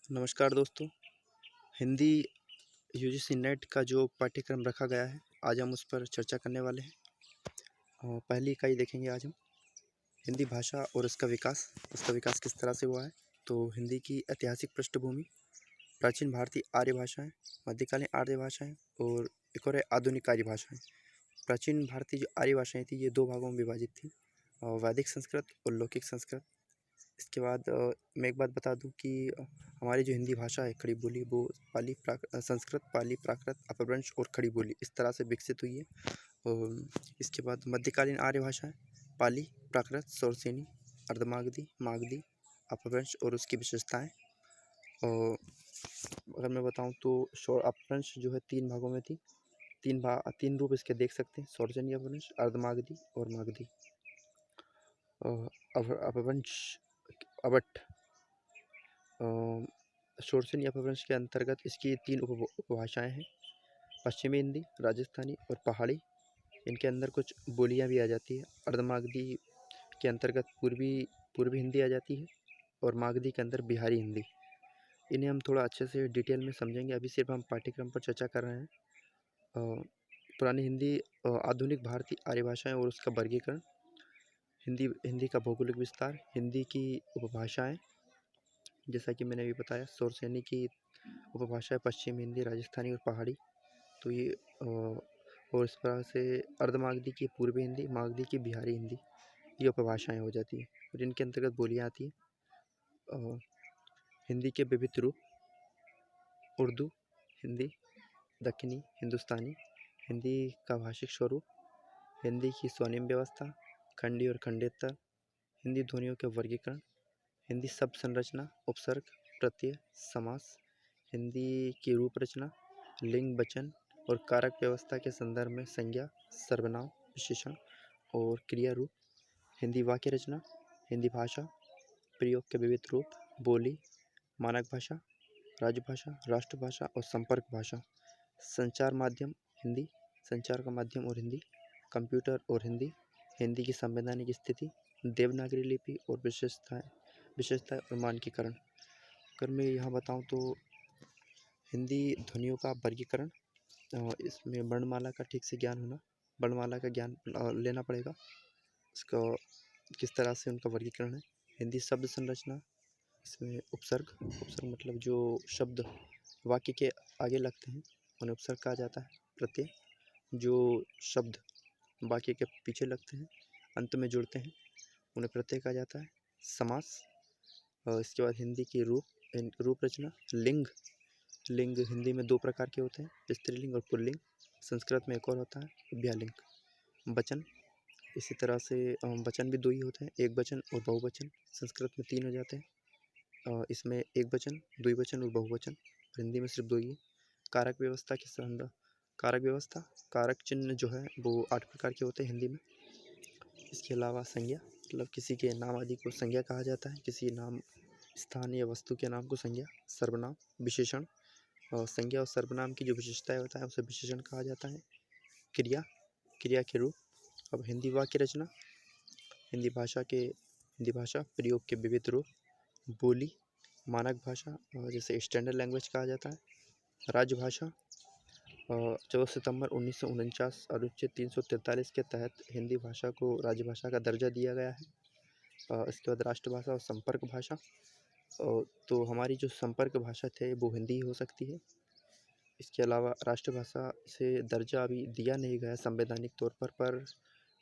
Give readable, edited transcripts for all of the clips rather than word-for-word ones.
नमस्कार दोस्तों। Hindi UGC net का जो पाठ्यक्रम रखा गया है, आज हम उस पर चर्चा करने वाले हैं। पहली इकाई देखेंगे आज हम हिंदी भाषा और उसका विकास किस तरह से हुआ है। तो हिंदी की ऐतिहासिक पृष्ठभूमि, प्राचीन भारतीय आर्य भाषाएं, मध्यकालीन आर्य भाषाएं और एक और है आधुनिक आर्य भाषाएं। प्राचीन भारतीय जो आर्य भाषाएं थी, ये दो भागों में विभाजित थी, वैदिक संस्कृत और लौकिक संस्कृत। इसके बाद मैं एक बात बता दूं कि हमारी जो हिंदी भाषा है, खड़ी बोली, वो संस्कृत, पाली, प्राकृत, अपभ्रंश और खड़ी बोली इस तरह से विकसित हुई है। और इसके बाद मध्यकालीन आर्य भाषाएं, पाली, प्राकृत, सौरसेनी, अर्धमागधी, मागधी, अपभ्रंश और उसकी विशेषताएं। और अगर मैं बताऊं तो अपभ्रंश जो है तीन भागों में थी। तीन रूप इसके देख सकते हैं: सौरसेनी अपभ्रंश, अर्धमागधी और मागधी। अपभ्रंश अवट शोरसेनी अपभ्रंश के अंतर्गत इसकी तीन उपभाषाएं हैं: पश्चिमी हिंदी, राजस्थानी और पहाड़ी। इनके अंदर कुछ बोलियां भी आ जाती है। अर्धमागधी के अंतर्गत पूर्वी हिंदी आ जाती है और मागधी के अंदर बिहारी हिंदी। इन्हें हम थोड़ा अच्छे से डिटेल में समझेंगे, अभी सिर्फ हम पाठ्यक्रम पर चर्चा कर रहे हैं। पुरानी हिंदी, आधुनिक भारतीय आर्य भाषाएं और उसका वर्गीकरण, हिंदी का भौगोलिक विस्तार, हिंदी की उपभाषाएं, जैसा कि मैंने अभी बताया, सौरसेनी की उपभाषा है पश्चिमी हिंदी, राजस्थानी और पहाड़ी। तो ये और इस तरह से अर्धमागधी की पूर्वी हिंदी, मागधी की बिहारी हिंदी, ये उपभाषाएं हो जाती हैं और इनके अंतर्गत बोलियां आती हैं। हिंदी के विविध रूप: उर्दू हिंदी, दक्कनी हिंदुस्तानी, हिंदी का भाषिक स्वरूप, हिंदी की स्वनिम व्यवस्था, खंडी और खंडेतर, हिंदी ध्वनियों के वर्गीकरण, हिंदी शब्द संरचना, उपसर्ग, प्रत्यय, समास, हिंदी की रूप रचना, लिंग, वचन और कारक व्यवस्था के संदर्भ में संज्ञा, सर्वनाम, विशेषण और क्रिया रूप, हिंदी वाक्य रचना, हिंदी भाषा प्रयोग के विविध रूप, बोली, मानक भाषा, राजभाषा, राष्ट्रभाषा और संपर्क भाषा, संचार माध्यम हिंदी, संचार का माध्यम और हिंदी, कंप्यूटर और हिंदी, हिंदी की संवैधानिक स्थिति, देवनागरी लिपि और विशेषताएं और मानकीकरण। अगर मैं यहाँ बताऊँ तो हिंदी ध्वनियों का वर्गीकरण, इसमें वर्णमाला का ठीक से ज्ञान होना, वर्णमाला का ज्ञान लेना पड़ेगा, इसका किस तरह से उनका वर्गीकरण है। हिंदी शब्द संरचना, इसमें उपसर्ग मतलब जो शब्द वाक्य के आगे लगते हैं उन्हें उपसर्ग कहा जाता है। प्रत्यय, जो शब्द वाक्य के पीछे लगते हैं, अंत में जुड़ते हैं, उन्हें प्रत्यय कहा जाता है। समास, और इसके बाद हिंदी की रूप रचना। लिंग हिंदी में दो प्रकार के होते हैं: स्त्रीलिंग और पुल्लिंग। संस्कृत में एक और होता है, अभ्यालिंग। वचन, इसी तरह से वचन भी दो ही होते हैं, एक वचन और बहुवचन। संस्कृत में तीन हो जाते हैं, इसमें एक वचन, द्विवचन और बहुवचन। हिंदी में सिर्फ दो ही है। कारक व्यवस्था के संदर्भ, कारक चिन्ह जो है वो 8 प्रकार के होते हैं हिंदी में। इसके अलावा संज्ञा, मतलब किसी के नाम आदि को संज्ञा कहा जाता है, किसी नाम, स्थान या वस्तु के नाम को संज्ञा। सर्वनाम, विशेषण, संज्ञा और सर्वनाम की जो विशेषताएं होता है उसे विशेषण कहा जाता है। क्रिया के रूप। अब हिंदी वाक्य रचना, हिंदी भाषा प्रयोग के विविध रूप, बोली, मानक भाषा, जैसे स्टैंडर्ड लैंग्वेज कहा जाता है। राजभाषा, 14 सितंबर 1949 अनुच्छेद 343 के तहत हिंदी भाषा को राजभाषा का दर्जा दिया गया है। इसके बाद राष्ट्रभाषा और संपर्क भाषा, तो हमारी जो संपर्क भाषा थे वो हिंदी ही हो सकती है। इसके अलावा राष्ट्रभाषा से दर्जा अभी दिया नहीं गया संवैधानिक तौर पर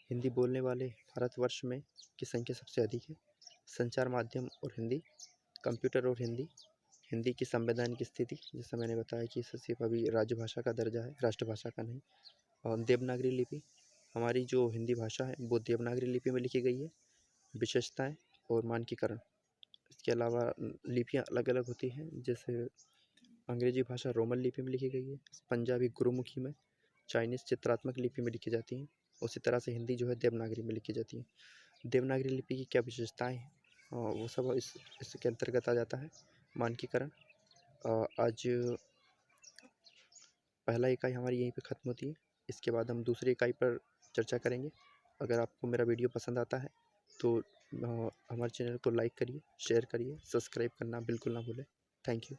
हिंदी बोलने वाले भारतवर्ष में की संख्या सबसे अधिक है। संचार माध्यम और हिंदी, कंप्यूटर और हिंदी, हिंदी की संवैधानिक स्थिति, जैसा मैंने बताया कि इसे सिर्फ अभी राजभाषा का दर्जा है, राष्ट्रभाषा का नहीं। और देवनागरी लिपि, हमारी जो हिंदी भाषा है वो देवनागरी लिपि में लिखी गई है। विशेषताएं और मानकीकरण, इसके अलावा लिपियाँ अलग अलग होती हैं, जैसे अंग्रेजी भाषा रोमन लिपि में लिखी गई है, पंजाबी गुरुमुखी में, चाइनीज़ चित्रात्मक लिपि में लिखी जाती हैं। उसी तरह से हिंदी जो है देवनागरी में लिखी जाती है। देवनागरी लिपि की क्या विशेषताएं हैं, वो सब इसके अंतर्गत आ जाता है। मानकीकरण, आज पहला इकाई हमारी यहीं पे ख़त्म होती है। इसके बाद हम दूसरी इकाई पर चर्चा करेंगे। अगर आपको मेरा वीडियो पसंद आता है तो हमारे चैनल को लाइक करिए, शेयर करिए, सब्सक्राइब करना बिल्कुल ना भूलें। Thank you.